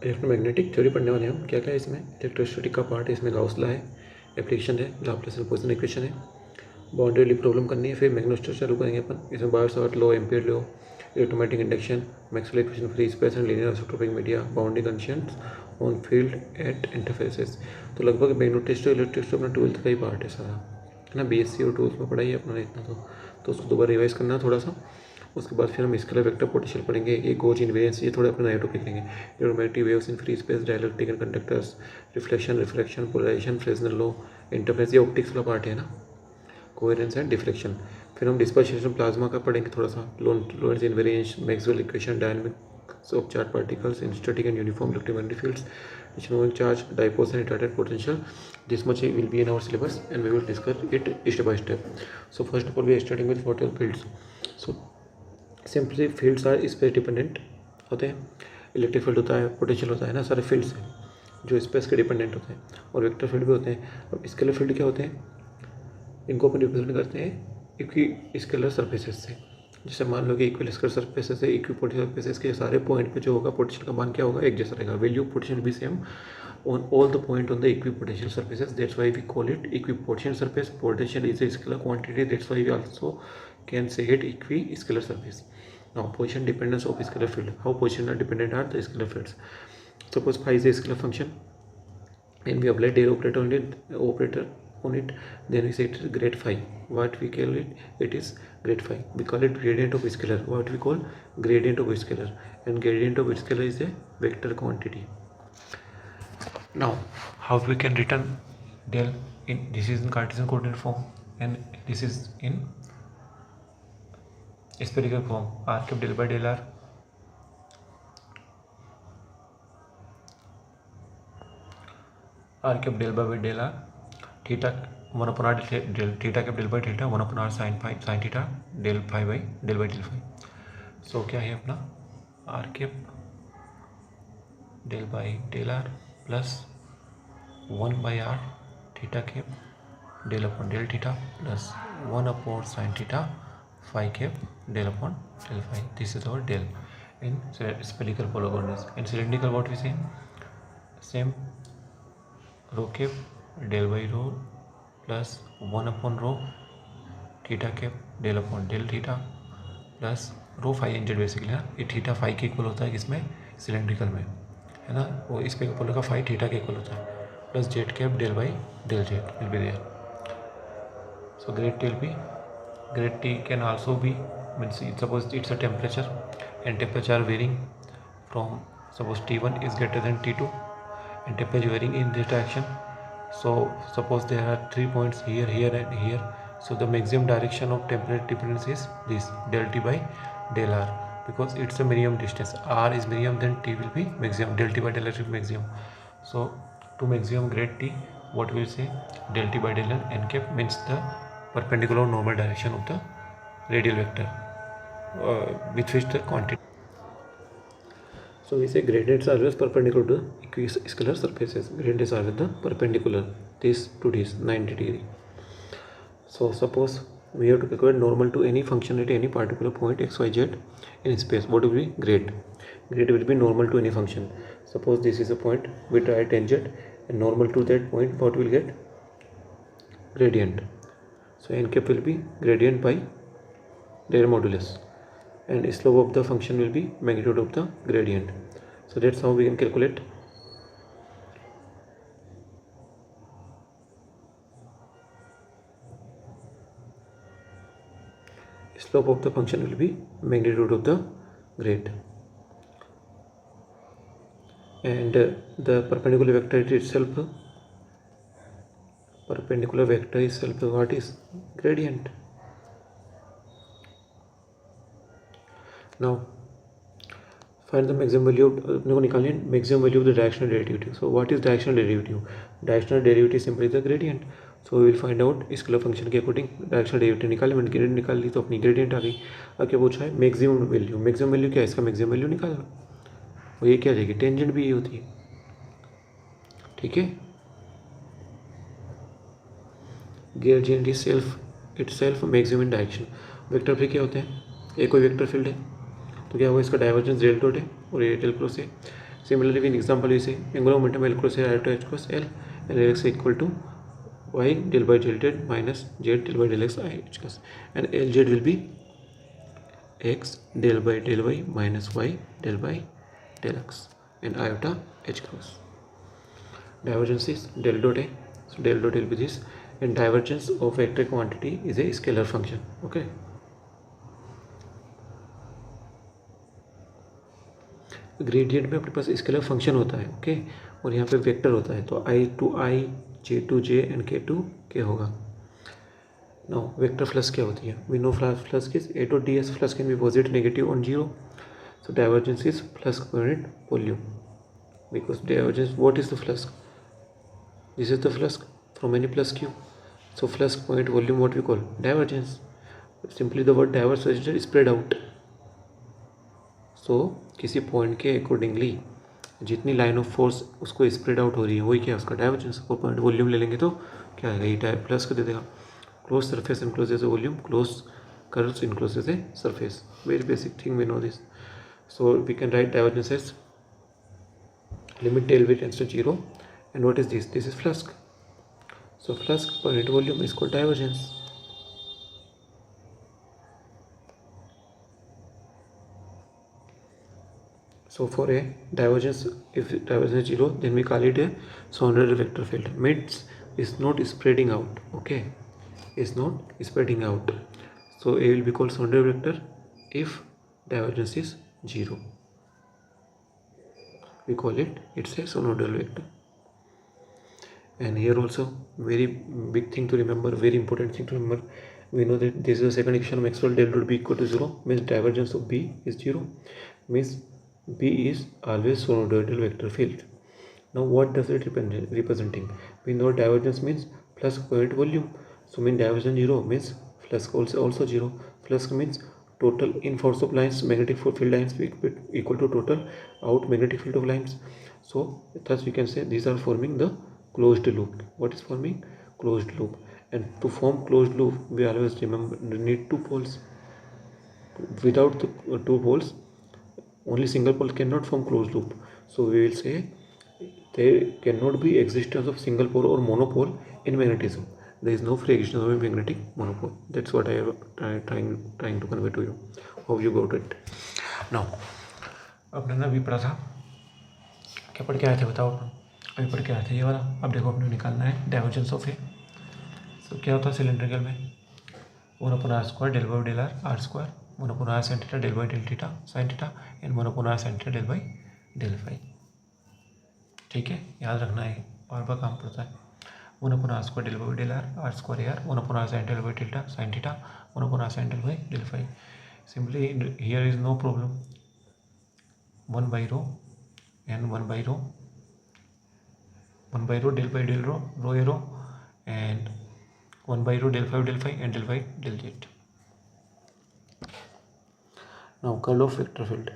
Electromagnetic theory पढ़ने वाले हम। क्या क्या है इसमें? इलेक्ट्रोस्टैटिक का पार्ट है, इसमें गाउस लॉ है, एप्लीकेशन है, लाप्लास एंड पॉइसन इक्वेशन है, बाउंड्री प्रॉब्लम करनी है, फिर मैग्नेटोस्टैटिक्स चालू करेंगे अपन। इसमें Biot law, ampere law, electromagnetic induction, Maxwell equation, free space and linear isotropic media, boundary conditions on field at interfaces. तो लगभग मैग्नेटोस्टैटिक्स और इलेक्ट्रिक अपना 12th का ही पार्ट है सारा, है ना। बीएससी और 12th में पढ़ाई है अपना इतना, तो उसको दोबारा रिवाइज करना थोड़ा सा। उसके बाद फिर हम स्केलर वेक्टर पोटेंशियल पढ़ेंगे, एक गोज इनवेरियंस, ये थोड़े अपने नए टॉपिक लेंगे। Electromagnetic waves in free space, dielectric and conductors, reflection, refraction, polarisation, Fresnel law, interference, ये ऑप्टिक्स वाला पार्ट है ना, कोहेरेंस एंड डिफ्लेक्शन। फिर हम डिस्पर्शन प्लाज्मा का पढ़ेंगे थोड़ा सा, Lorentz invariance, Maxwell equation, dynamics of charge particles in static and uniform electromagnetic fields, distribution charge, dipoles and retarded potential. This much will be in our syllabus and we will discuss it step by step. So first of all we are starting with what are fields. So simply fields are space dependent होते हैं। Electric field होता है, potential होता है ना, सारे fields हैं जो स्पेस के डिपेंडेंट होते हैं, और वेक्टर फील्ड भी होते हैं। अब स्केलर फील्ड क्या होते हैं? इनको अपन रिप्रेजेंट करते हैं इक्वी स्केलर सर्फेसेस से। जैसे मान लो कि इक्वल स्केलर सर्फेसेस है, इक्वी पोटेंशियल सर्फेसेस के सारे पॉइंट पे जो होगा पोटेंशियल का मान क्या होगा? एक जैसा रहेगा। वैल्यू पोटेंशियल भी same on all the point on the equipotential surfaces. That's why we call it equipotential surface. Potential is a scalar quantity. That's why we also can say it equi-scalar surface. Now position dependence of scalar field. How position are dependent are the scalar fields. Suppose phi is a scalar function and we apply del operator on it, then we say it is grade phi. What we call it? It is grade phi. We call it gradient of scalar. What we call gradient of scalar, and gradient of scalar is a vector quantity. Now how we can return del in, this is in Cartesian coordinate form and this is in spherical form, r cube del by del r, r cube del by del r, theta 1 upon r del theta cube del by theta 1 upon r sin phi sin theta del phi by del phi. So क्या है अपना r cube del by del r plus 1 by r theta cube del upon del theta plus 1 upon sin theta phi cube del upon del phi. This is our del in spherical polar coordinates. In cylindrical what we say? Same, rho cube del by rho plus 1 upon rho theta cube del upon del theta plus rho phi इंजेड basically ना, ये theta phi के equal होता है किसमें? Cylindrical में, है ना। वो इस पे पोलर का फाई थीटा के इक्वल होता है, plus Z cap del by del Z will be there. So grade T will be, grade T can also be, means suppose it's a temperature and temperature are varying from, suppose T1 is greater than T2 and temperature varying in this direction. So suppose there are 3 points here, here and here. So the maximum direction of temperature difference is this del T by del R, because it's a minimum distance. R is minimum, then T will be maximum, del T by del R will be maximum. So to maximum grade T, what we will say, del T by del N, n cap means the perpendicular normal direction of the radial vector with which the quantity. So we say gradients are always perpendicular to the equiscalar surfaces. Gradient is always the perpendicular, this to this 90 degree. So suppose we have to calculate normal to any function at any particular point x, y, z in space. What will be grade? Grade will be normal to any function. Suppose this is a point, we try tangent and normal to that point, what will get? Gradient. So n cap will be gradient by their modulus, and slope of the function will be magnitude of the gradient. So that's how we can calculate. Slope of the function will be magnitude of the grade, and the perpendicular vector itself, what is gradient. Now find the maximum value of maximum value of the directional derivative. So what is directional derivative? Directional derivative is simply the gradient. So we will find out scalar function के according directional derivative निकाले, मैंने gradient निकाल ली तो अपनी gradient आ गई. अब क्या पूछा है? Maximum value. मैक्सिमम वैल्यू क्या है? इसका मैक्सिमम वैल्यू निकाल लो, और ये क्या आ जाएगी? टेंजेंट भी ये होती है, ठीक है. Gradient is self it self maximum in direction. Vector field क्या होते हैं? एक कोई वेक्टर फील्ड है तो क्या होगा? इसका डाइवर्जेंस डेल डॉट है और ये डेल क्रॉस है. Similarly, in example, we say angular momentum L cross I to H cross L, and L x equal to y del by del z minus z del by del x I H cross, and Lz will be x del by del y minus y del by del x and iota H cross. Divergence is del dot A, so del dot will be this, and divergence of vector quantity is a scalar function. Okay. Gradient में अपने पास scalar function होता है, okay, और यहाँ पे vector होता है, तो I to I, J to J and K to K होगा. नाउ वेक्टर फ्लक्स क्या होती है? We know flux is A dot D S. Flux can be positive, negative on zero. So divergence is flux unit volume, because divergence, what is the flux? This is the flux from any plus Q. So flux point volume what we call divergence. Simply the word divergence spread out. सो किसी point के accordingly जितनी line of force उसको spread out हो रही है वही क्या है उसका डाइवर्जेंस. और पॉइंट वॉल्यूम ले लेंगे तो क्या आएगा, ये प्लस कर दे देगा. Close surface encloses a volume, close curves encloses a surface. Very basic thing, we know this. So we can write divergence as limit del V tends to zero. And what is this? This is flux. So flux per unit volume is called divergence. So for a divergence, if divergence is 0, then we call it a solenoidal vector field. Means it's not spreading out. Okay, it's not spreading out. So A will be called solenoidal vector if divergence is 0. We call it, it's a solenoidal vector. And here also very big thing to remember, very important thing to remember. We know that this is the second equation of Maxwell. Del dot B equal to 0 means divergence of B is 0. Means B is always solenoidal vector field. Now what does it representing? We know divergence means flux point volume. So mean divergence 0 means flux also 0. Flux means total in force of lines, magnetic field lines equal to total out magnetic field of lines. So thus we can say these are forming the closed loop. What is forming? Closed loop. And to form closed loop we always remember need two poles. Without the two poles only single pole cannot form closed loop. So we will say there cannot be existence of single pole or monopole in magnetism. There is no free existence of a magnetic monopole. That's what I am trying to convey to you. Hope you got it. Now अपने ना अभी पढ़ा था, क्या पढ़ के आए थे बताओ? अभी पढ़ के आए थे ये वाला. अब देखो अपने निकालना है डाइवर्जेंस ऑफ ए. तो क्या होता है सिलेंड्रिकल में? 1 upon r square del by del r square, 1 upon r sin theta del by del theta sin theta, and 1 upon r sin theta del by del phi. ठीक है, याद रखना है, बार बार काम पड़ता है. 1 upon r square del by del r square r, 1 upon r sin theta del by theta sin theta, 1 upon r sin del by del phi. Simply here is no problem. 1 by rho and 1 by rho, 1 by rho del by del rho, rho a rho, and 1 by rho del phi and del phi del z. Now curl of vector field.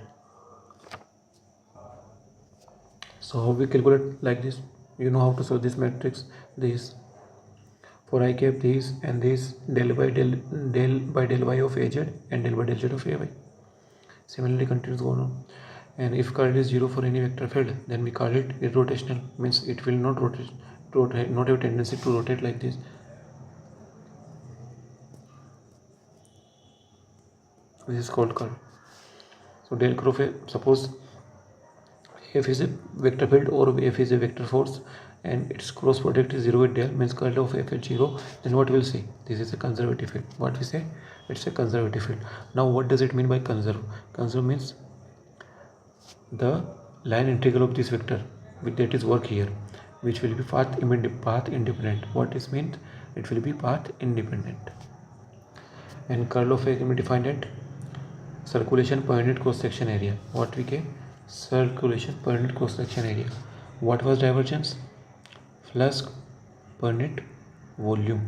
So how we calculate like this? You know how to solve this matrix. This for I cap this and this del by del y of az and del by del z of ay. Similarly continues going on. And if curl is 0 for any vector field, then we call it irrotational. Means it will not rotate, not have tendency to rotate like this. This is called curl. So del curl of A, suppose F is a vector field or F is a vector force and its cross product is 0 with del, means curl of F is 0, then what we will say? This is a conservative field. What we say? It's a conservative field. Now what does it mean by conserve? Conserve means the line integral of this vector that is work here, which will be path independent. What this means? It will be path independent. And curl of A can be defined at circulation per unit cross section area. What we get? Circulation per unit cross section area. What was divergence? Flux per unit volume.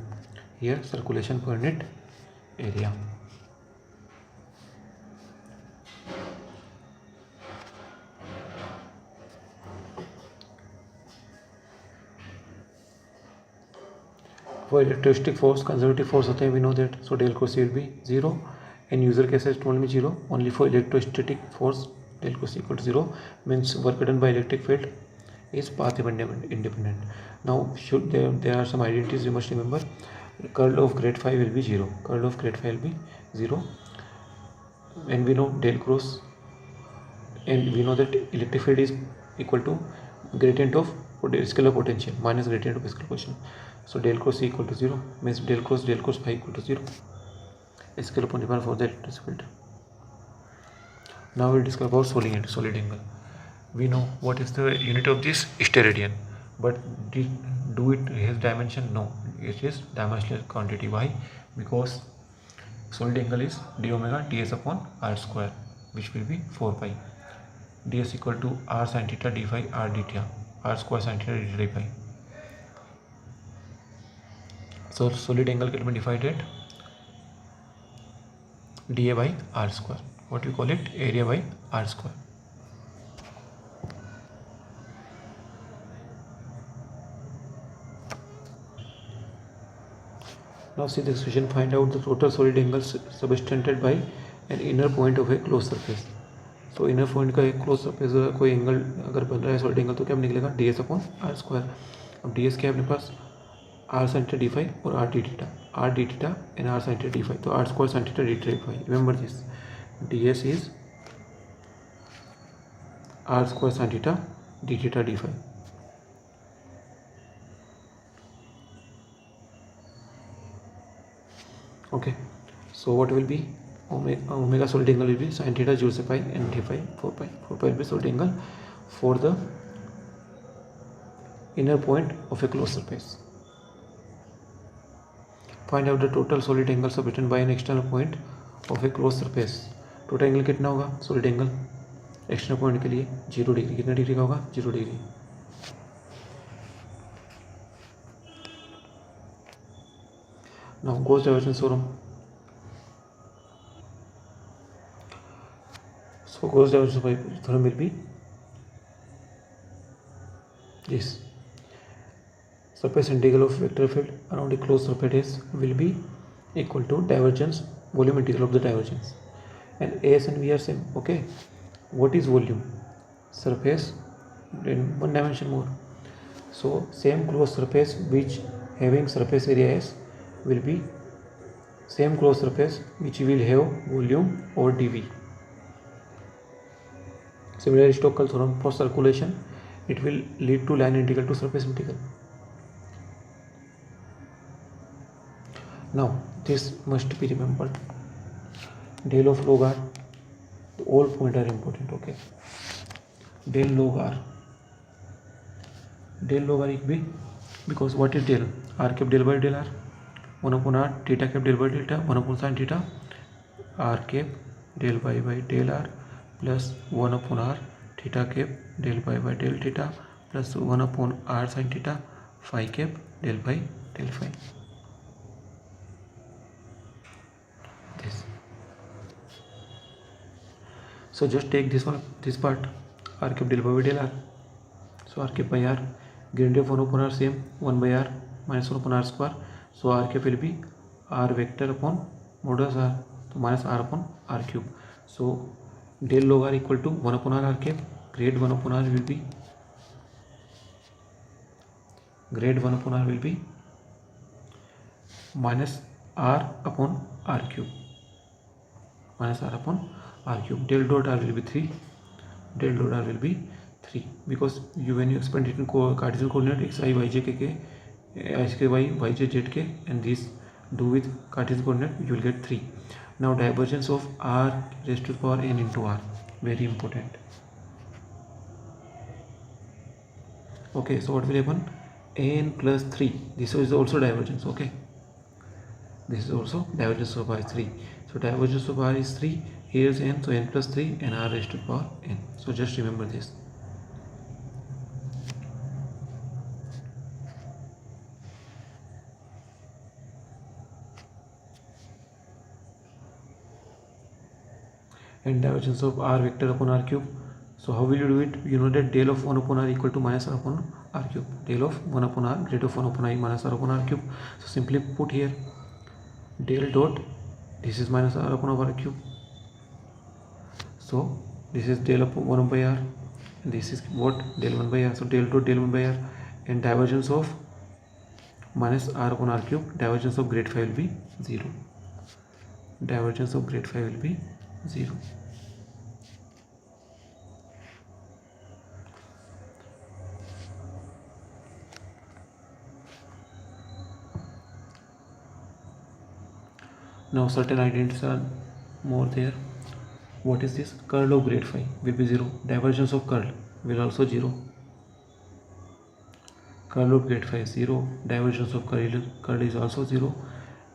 Here circulation per unit area. For electrostatic force, conservative force होते हैं, we know that. So del cross will be 0 and user cases told me 0 only for electrostatic force. Del cross E equal to 0 means work done by electric field is path independent. Now there are some identities you must remember. Curl of grade phi will be 0. Curl of grade phi will be 0, and we know del cross, and we know that electric field is equal to gradient of scalar potential minus gradient of scalar potential. So del cross E equal to 0 means del cross phi equal to 0. Scalar potential for the electric field. Now we'll discuss about solid angle. We know what is the unit of this steradian, but do it has dimension? No, it is dimensional quantity. Why? Because solid angle is d omega ds upon r square, which will be 4 pi. ds equal to r sin theta d phi r d theta, r square sin theta d theta pi. So solid angle can be defined at dA by r square. What we call it? Area by r square. Now see this question. Find out the total solid angle subtended by an inner point of a closed surface. So inner point का एक close surface का कोई angle अगर बन रहा है solid angle, तो क्या निकलेगा? ds upon R square. अब ds क्या है अपने पास? R sine theta D phi और R D theta and R sine theta D phi. तो R square sine theta D theta phi. Remember this, ds is R square sine theta D phi. Okay, so what will be omega solid angle will be sin theta 0 to pi and d phi 4 pi. 4 pi will be solid angle for the inner point of a closed surface. Find out the total solid angle subtended by an external point of a closed surface. Total angle कितना होगा solid angle external point के लिए? 0 degree. कितना degree का होगा? 0 degree. Now Gauss divergence theorem. So Gauss divergence theorem will be this: surface integral of vector field around a closed surface will be equal to divergence volume integral of the divergence, and AS and V are same. Okay, what is volume? Surface in one dimension more. So same closed surface which having surface area S will be same closed surface which will have volume or dV. Similarly, Stokes theorem for circulation, it will lead to line integral to surface integral. Now this must be remembered. Del of log r, all points are important. Okay, del log r will be, because what is del? R cap del by del r, 1 upon r, theta cap del by delta, 1 upon sin theta, r cap del by del r plus 1 upon r, theta cap del by del theta plus 1 upon r sin theta, phi cap del by del phi. This. So just take this part, r cap del by del r. So r cap by r, gradient of 1 upon r same, 1 by r minus 1 upon r square. So r cap will be r vector upon modulus r, so minus r upon r cube. So del log r equal to 1 upon r cap. Grade 1 upon r will be minus r upon r cube. Del dot r will be 3. Because when you expand it in Cartesian coordinate x, I, y, j, k, x, k, y, j, z, k, and this do with Cartesian coordinate, you will get 3. Now divergence of r raised to the power n into r, very important. Okay, so what will happen? N plus 3, this is also divergence. Okay, this is also divergence of r is 3. So divergence of r is 3, here is n, so n plus 3 and r raised to the power n. So just remember this. And divergence of r vector upon r cube. So how will you do it? You know that del of 1 upon r equal to minus r upon r cube. Del of 1 upon r, grade of 1 upon I minus r upon r cube. So simply put here del dot, this is minus r upon r cube. So this is del of 1 by r, and this is what, del 1 by r. So del dot del 1 by r, and divergence of minus r upon r cube, divergence of grade phi will be 0. Divergence of grade phi will be 0. Now certain identities are more there. What is this? Curl of grade phi will be 0. Divergence of curl will also 0. Curl of grade phi is 0. Divergence of curl is also 0.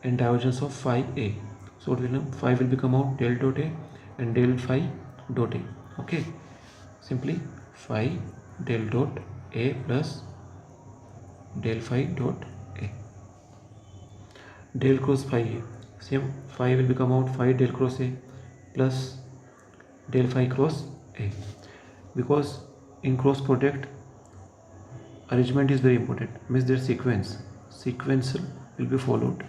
And divergence of phi a. So what will happen? Phi will become out del dot a and del phi dot a. Okay. Simply phi del dot a plus del phi dot a. Del cross phi a. Same, phi will become out phi del cross a plus del phi cross a. Because in cross product arrangement is very important. Means their sequential will be followed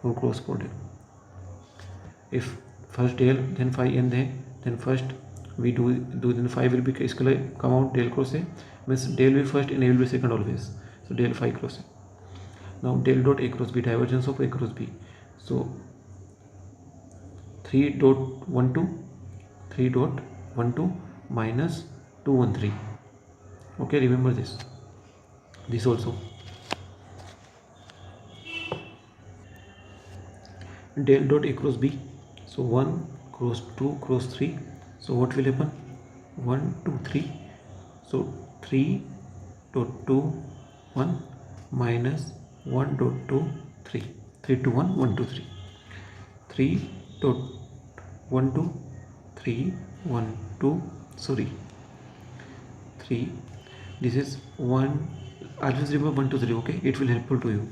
for cross product. If first del then phi and then first we do then phi will be come out del cross a, means del will be first and a will be second always. So del phi cross a. Now del dot a cross b, divergence of a cross b. So 3.12 minus 213. Okay, remember this also. Del dot a cross b, so 1 cross 2 cross 3. So what will happen? 1 2 3. So 3.21 minus 1.2 3. 3 to 1 1 to 3. 3.12 3 1 2 sorry 3. This is 1. Always remember 1 to 3. Okay, it will helpful to you.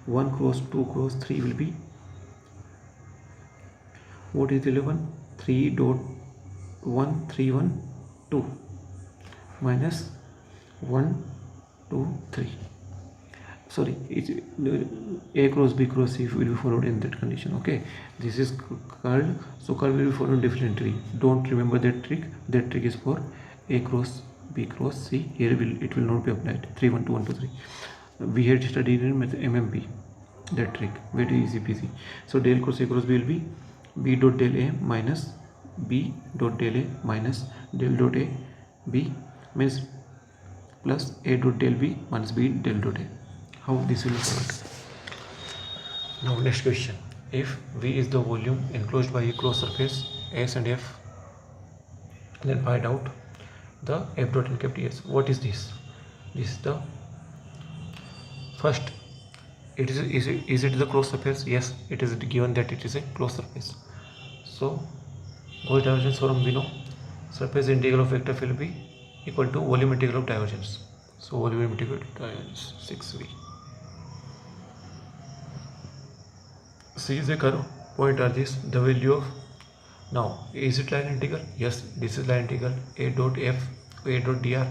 1 cross 2 cross 3 will be, what is 11? 3.1312 minus 1 2 3. Sorry, it's a cross b cross c will be followed in that condition. Okay, this is curl, so curl will be followed differently. Don't remember that trick. That trick is for a cross b cross c. Here it will not be applied. 3 1 2 1 2 3. We had studied in MMP that trick, very easy peasy. So del cross a cross b will be b dot del a minus b dot del a minus del dot a b, means plus a dot del b minus b del dot a. How this will be solved? Now next question. If V is the volume enclosed by a closed surface S and F, then find out the F dot and cap ds. What is this? This is the first. Is it the closed surface? Yes, it is given that it is a closed surface. So Gauss divergence theorem we know. Surface integral of vector field will be equal to volume integral of divergence. So volume integral of divergence 6V. C is a curve. Point are this, the value of, now is it line integral? Yes, this is line integral a dot f a dot dr.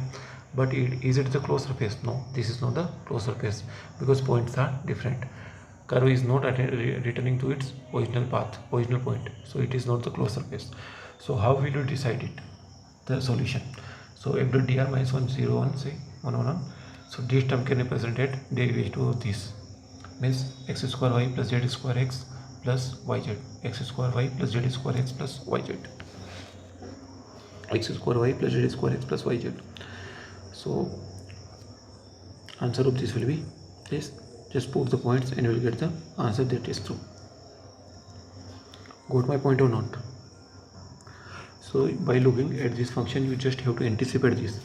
But is it the closed surface? No, this is not the closed surface because points are different. Curve is not returning to its original path, original point. So it is not the closed surface. So how will you decide it? The solution. So f dot dr minus 1 0 1 say 1 1 1. So this term can represent it derivative of this. Means x square y plus z square x plus yz. X square y plus z square x plus yz. X square y plus z square x plus yz. So answer of this will be this. Just put the points and you will get the answer that is true. Got my point or not? So by looking at this function, you just have to anticipate this.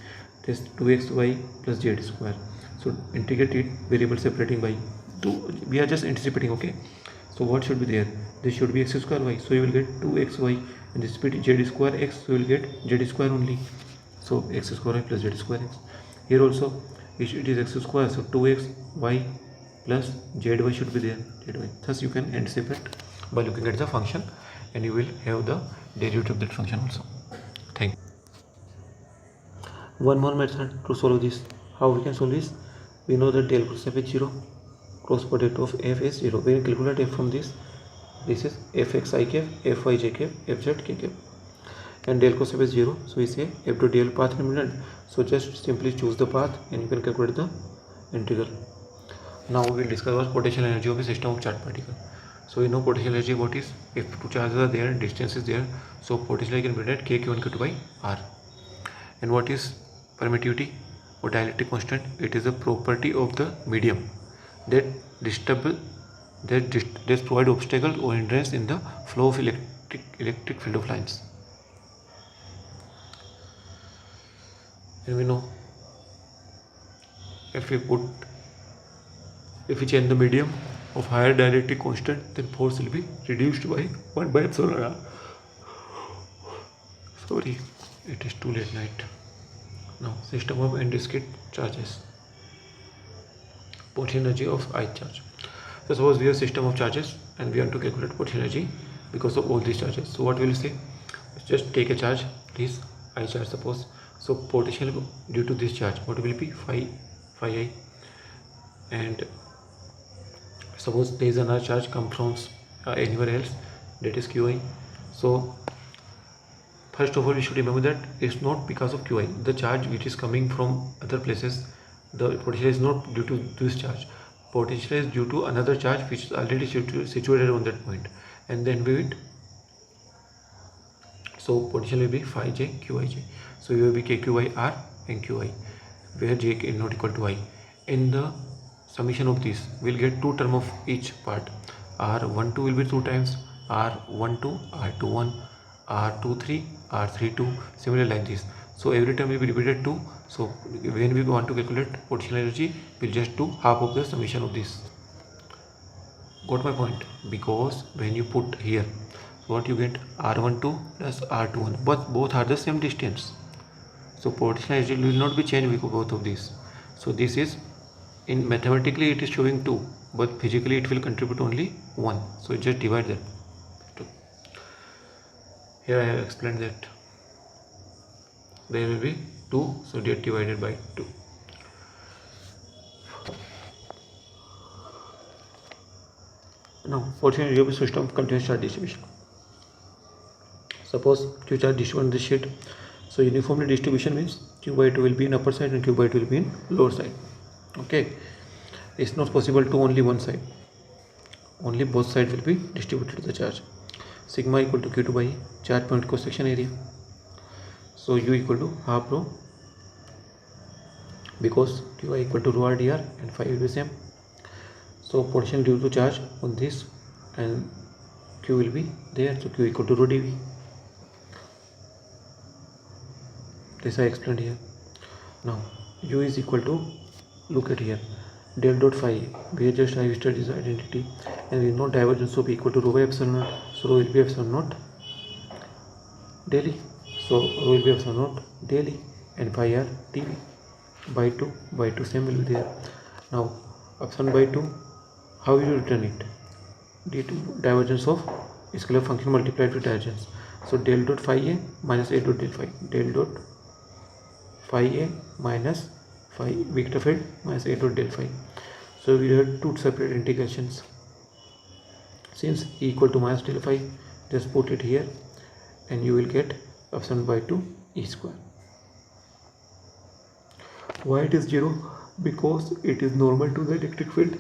This 2xy plus z square. So integrate it, variable separating by 2. We are just anticipating. Okay. So what should be there? This should be x square y. So you will get 2xy, and this bit z square x. So you will get z square only. So x square y plus z square x. Here also it is x square. So 2xy plus zy should be there. Zy. Thus you can anticipate by looking at the function, and you will have the derivative of that function also. Thank you. One more method to solve this. How we can solve this? We know that del cross f is 0. Cross product of f is 0. We calculate f from this. This is fx I cap, fy j cap, fz k cap. and del cos f is 0. So we say f to dl path limited. So just simply choose the path and you can calculate the integral. Now we will discuss what potential energy of a system of charged particle. So we know potential energy what is, if two charges are there and distance is there, so potential energy can be written k1 q2 by r. And what is permittivity or dielectric constant? It is a property of the medium that provide obstacle or hindrance in the flow of electric field of lines. And we know if we change the medium of higher dielectric constant, then force will be reduced by 1 by epsilon r. Sorry, it is too late night. Now system of n discrete charges. Potential energy of ith charge. So suppose we have system of charges and we want to calculate potential energy because of all these charges. So what we will say? Just take a charge, this I charge suppose. So potential due to this charge, what will be phi I, and suppose there is another charge come from anywhere else, that is qi. So first of all we should remember that it's not because of qi, the charge which is coming from other places, the potential is not due to this charge. Potential is due to another charge which is already situated on that point, and then we will, so potential will be phi j qi j. So it will be kq by r and qi, where j is not equal to I. In the summation of this, we'll get two term of each part. R12 will be 2 times R12, R21, R23, R32, similarly like this. So every time will be repeated 2. So when we want to calculate potential energy, we'll just do half of the summation of this. Got my point? Because when you put here, what you get, R12 plus R21, but both are the same distance. So potential energy will not be changed with both of these. So this is, in mathematically it is showing 2, but physically it will contribute only 1. So just divide that 2. Here I have explained that there will be 2, so get divided by 2. Now potential energy of a system of continuous charge distribution. Suppose q charge distributed on this sheet. So uniformly distribution means q by 2 will be in upper side and q by 2 will be in lower side. Okay, it's not possible to only one side, only both sides will be distributed the charge. Sigma equal to q2 by charge point cross section area. So u equal to half rho, because qi equal to rho r dr and phi will be same. So potential due to charge on this and q will be there, so q equal to rho dv. This I explained here. Now u is equal to, look at here, del dot phi, we just I studied this identity, and we know divergence of equal to rho by epsilon naught. So rho will be epsilon naught daily. So rho will be epsilon naught daily, and phi r dv by 2 same will be there. Now epsilon by 2, how will you return it? Due to divergence of scalar function multiplied with divergence. So del dot phi a minus a dot del phi, del dot phi a minus phi vector field minus a dot del phi. So we have two separate integrations. Since e equal to minus del phi, just put it here and you will get epsilon by 2 e square. Why it is 0? Because it is normal to the electric field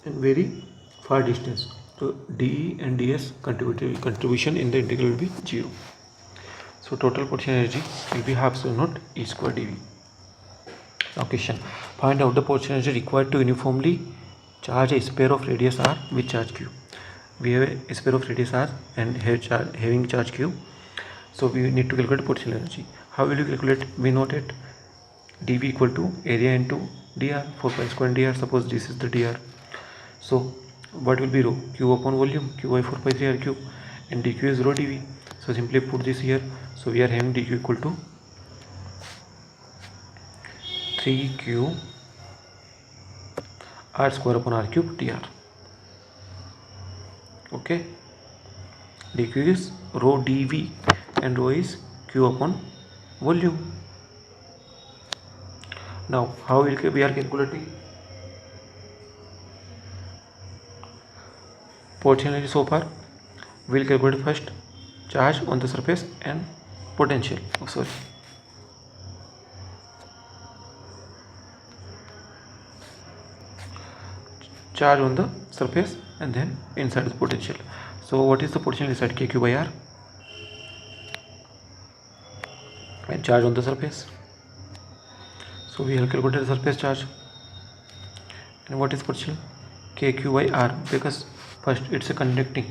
and very far distance. So dE and ds contribution in the integral will be 0. So total potential energy will be half epsilon naught e square dV. Now question: find out the potential energy required to uniformly charge a sphere of radius r with charge q. We have a sphere of radius r and having charge q. So we need to calculate potential energy. How will you calculate? We know that dV equal to area into dr, 4 pi square dr. Suppose this is the dr. So what will be rho? Q upon volume, q by 4 pi 3 r cube, and dq is rho dV. So simply put this here. So we are having dq equal to 3q r square upon r cube dr. Okay, dq is rho dV and rho is q upon volume. Now how we are calculating potential energy so far? We'll calculate first charge on the surface and potential. Charge on the surface and then inside the potential. So what is the potential inside? KQ by R, and charge on the surface. So we have calculated the surface charge. And what is potential? KQ by R, because first it's a conducting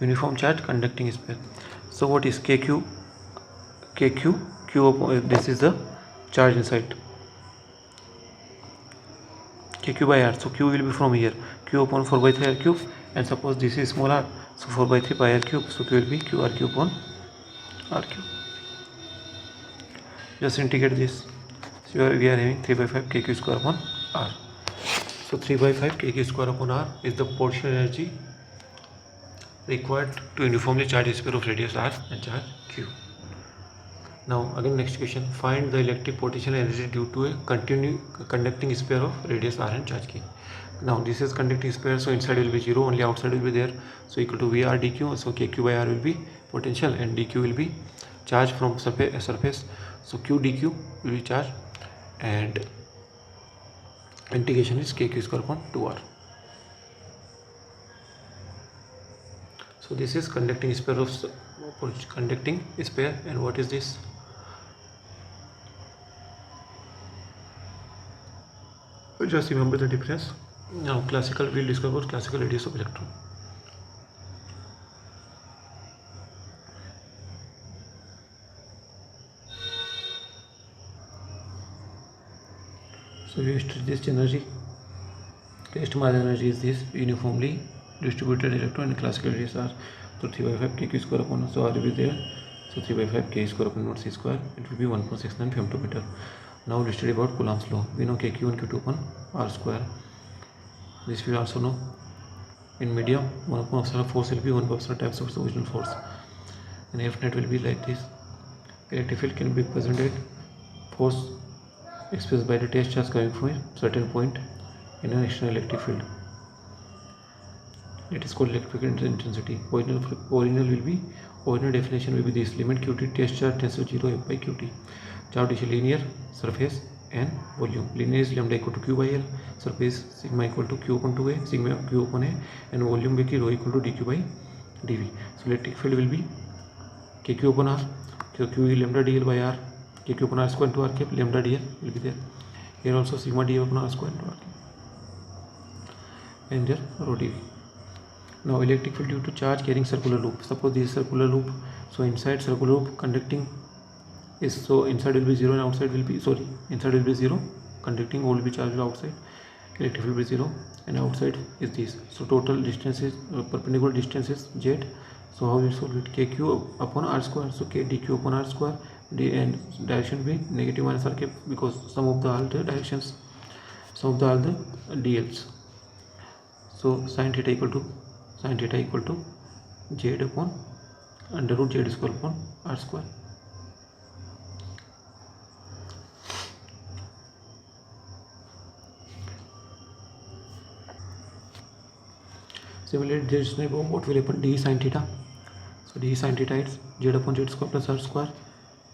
uniform charge conducting sphere. So what is KQ? Q upon, this is the charge inside KQ by R. So Q will be from here, Q upon 4 by 3 R cube, and suppose this is small r, so 4 by 3 pi R cube. So Q will be QR cube upon R cube. Just integrate this. So we are having 3 by 5 KQ square upon R. So 3 by 5 KQ square upon R is the potential energy required to uniformly charge a sphere of radius R and charge Q. Now again next question, find the electric potential energy due to a conducting sphere of radius R and charge Q. Now this is conducting sphere, so inside will be 0, only outside will be there, so equal to VR dq. So KQ by R will be potential and dq will be charge from surface. So Q dq will be charge, and integration is KQ square upon 2R. So this is conducting sphere, and what is this? Just remember the difference. Now classical, we'll discover classical radius of electron. So we study this energy. Test mass energy is this uniformly distributed electron and classical radius R. So 3 by 5 KQ square upon, so R will be there. So 3 by 5 K square upon C square, it will be 1.69 femtometer. Now let's study about Coulomb's law. We know KQ and Q2 upon R square. This we also know. In medium, 1 upon epsilon force will be 1 upon epsilon times of the original force. And F net will be like this. Electric field can be represented force expressed by the test charge coming from a certain point in an external electric field. It is called electric intensity. Original definition will be this: limit Qt test charge tends to 0 F by Qt. Charge is linear, surface and volume. Linear is lambda equal to Q by L, surface sigma equal to Q upon 2A, sigma Q upon A, and volume will be rho equal to dQ by dV. So electric field will be KQ upon R, so Q is lambda dl by R, KQ upon R square into R cap, lambda dl will be there. Here also sigma dv upon R square into R cap, and there rho dv. Now electric field due to charge carrying circular loop. Suppose this is circular loop, so inside circular loop conducting is, so inside will be 0 and outside will be, inside will be 0, conducting will be charged outside, electric field will be 0, and outside is this. So total distance is perpendicular distance is z. So how we solve it? KQ upon R square, so K dq upon R square, and direction will be negative minus R cap, because some of the all the directions, some of the all the dls. So sin theta equal to z upon under root z square upon R square. Similarly, this is what will happen, d sin theta. So d sin theta is z upon z square plus R square,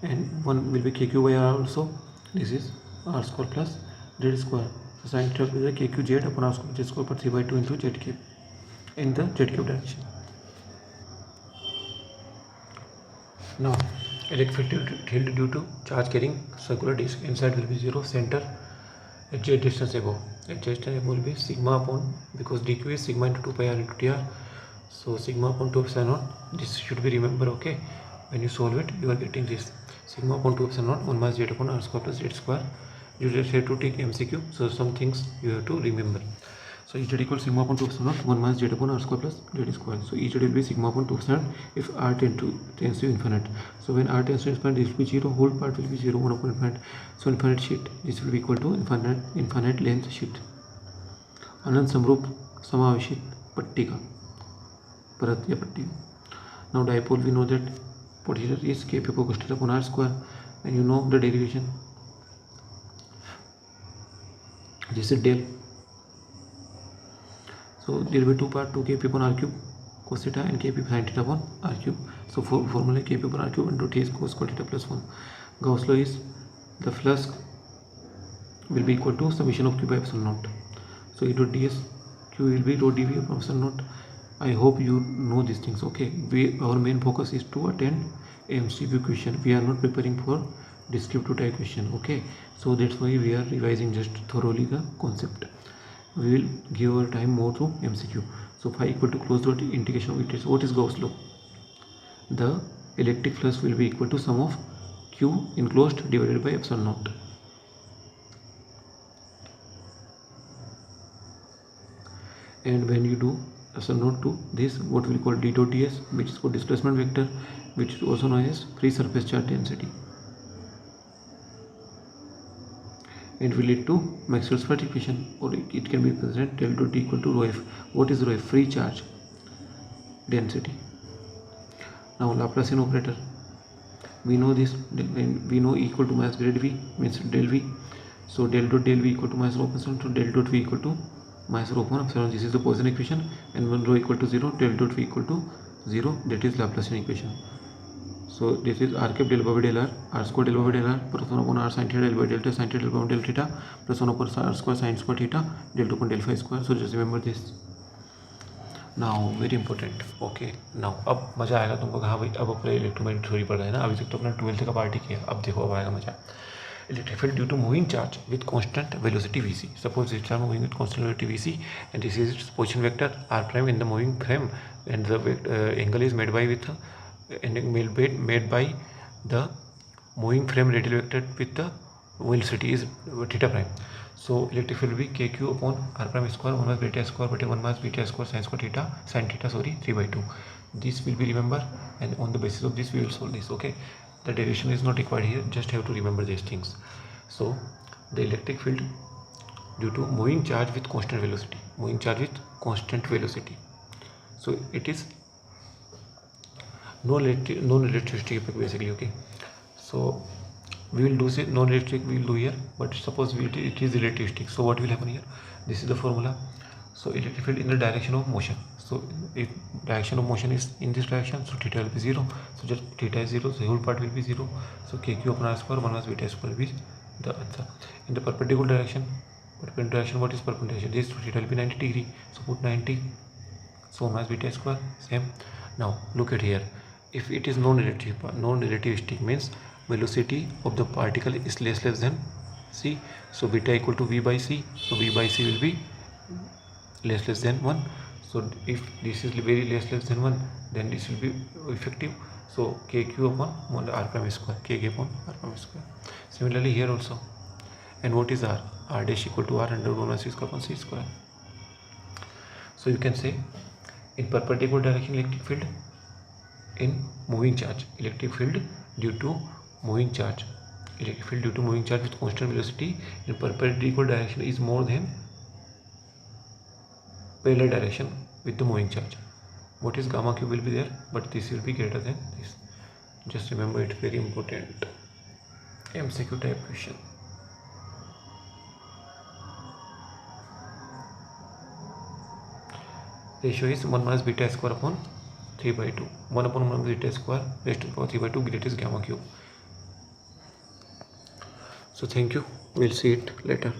and one will be KQ by R also. This is R square plus z square. So sin theta will be KQ z upon R square z square per 3 by 2 into z cube in the z cube direction. Now electric field due to charge carrying circular disc. Inside will be 0, center at z distance above. At z distance above will be sigma upon, because dq is sigma into 2 pi r into tr. So sigma upon 2 epsilon naught. This should be remember, okay? When you solve it, you are getting this sigma upon 2 epsilon naught 1 minus z upon R square plus z square. You just have to take MCQ, so some things you have to remember. So z equals sigma upon 2 epsilon naught 1 minus z upon R square plus z square. So z will be sigma upon 2 epsilon if R tends to infinite. So when R tends to infinite, this will be 0, whole part will be 0, 1 upon infinite. So infinite sheet, this will be equal to infinite length sheet. अनंत समरूप समावेशित पट्टी का परत या पट्टी. Now dipole, we know that potential is K p cosθ upon R square, and you know the derivation. This is del. So there will be two part 2 K p upon R cube cos theta and kp sin theta upon r cube. So formula kp upon r cube into t is cos square theta plus 1. Gauss law is the flux will be equal to summation of q by epsilon naught. So e dot ds q will be rho dv upon epsilon naught. I hope you know these things. Okay, our main focus is to attend MCQ question. We are not preparing for descriptive type question. Okay, so that's why we are revising just thoroughly the concept. We will give our time more to MCQ. So phi equal to closed dot integration of it is, what is Gauss law? The electric flux will be equal to sum of q enclosed divided by epsilon naught. And when you do epsilon naught to this, what we call d dot ds, which is called displacement vector, which is also known as free surface charge density, and will lead to Maxwell's first equation, or it can be represented del dot d equal to rho f. What is rho f? Free charge density. Now Laplacian operator, we know this, we know E equal to minus grade v means del v. So del dot del v equal to minus rho epsilon, so del dot v equal to minus rho upon epsilon. This is the Poisson equation, and when rho equal to 0, del dot v equal to 0, that is Laplacian equation. So this is r cap del by del r, r square del by del r plus 1 upon r sin theta del by delta sin theta del by del theta plus 1 upon r square sin square theta del 2 upon del phi square. So just remember this. Now very important. Okay, now अब मज़ा आएगा तुमको. हाँ भाई, अब अपने electromagnetic theory पढ़ गए ना, अभी तक तो अपना 12th का पार्टी किया. अब देखो, अब आएगा मज़ा. Electric field due to moving charge with constant velocity vc. Suppose it's are moving with constant velocity vc, and this is its position vector r prime in the moving frame, and the angle is made by with made by the moving frame radial vector with the velocity is theta prime. So electric field will be kq upon r prime square 1 minus beta square beta 1 minus beta square sin square theta sin theta 3/2. This will be remember, and on the basis of this we will solve this. Okay, the derivation is not required here, just have to remember these things. So the electric field due to moving charge with constant velocity, moving charge with constant velocity, so it is non-electricity effect basically. Okay, so we will do say non-electric, we will do here, but suppose it is electricity. So what will happen here? This is the formula. So electric field in the direction of motion. So if direction of motion is in this direction, so theta will be 0. So just theta is 0, so the whole part will be 0. So kq upon r square 1 minus beta square will be the answer. In the perpendicular direction, what is perpendicular? This theta will be 90 degree. So put 90. So 1 minus beta square, same. Now look at here. If it is non-relativistic means velocity of the particle is less than c. So beta equal to v by c. So v by c will be less than 1. So if this is very less than 1, then this will be effective. So kq upon r prime square, kk upon r prime square. Similarly here also. And what is r? R dash equal to r under 1 minus c square upon c square. So you can say in perpendicular direction electric field, in moving charge electric field due to moving charge, electric field due to moving charge with constant velocity in perpendicular direction is more than parallel direction with the moving charge. What is gamma cube will be there, but this will be greater than this. Just remember it, very important MCQ type question. Ratio is 1 minus beta square upon 3/2. 1 upon 1 beta square raised to the power 3/2, that is gamma cube. So thank you, we'll see it later.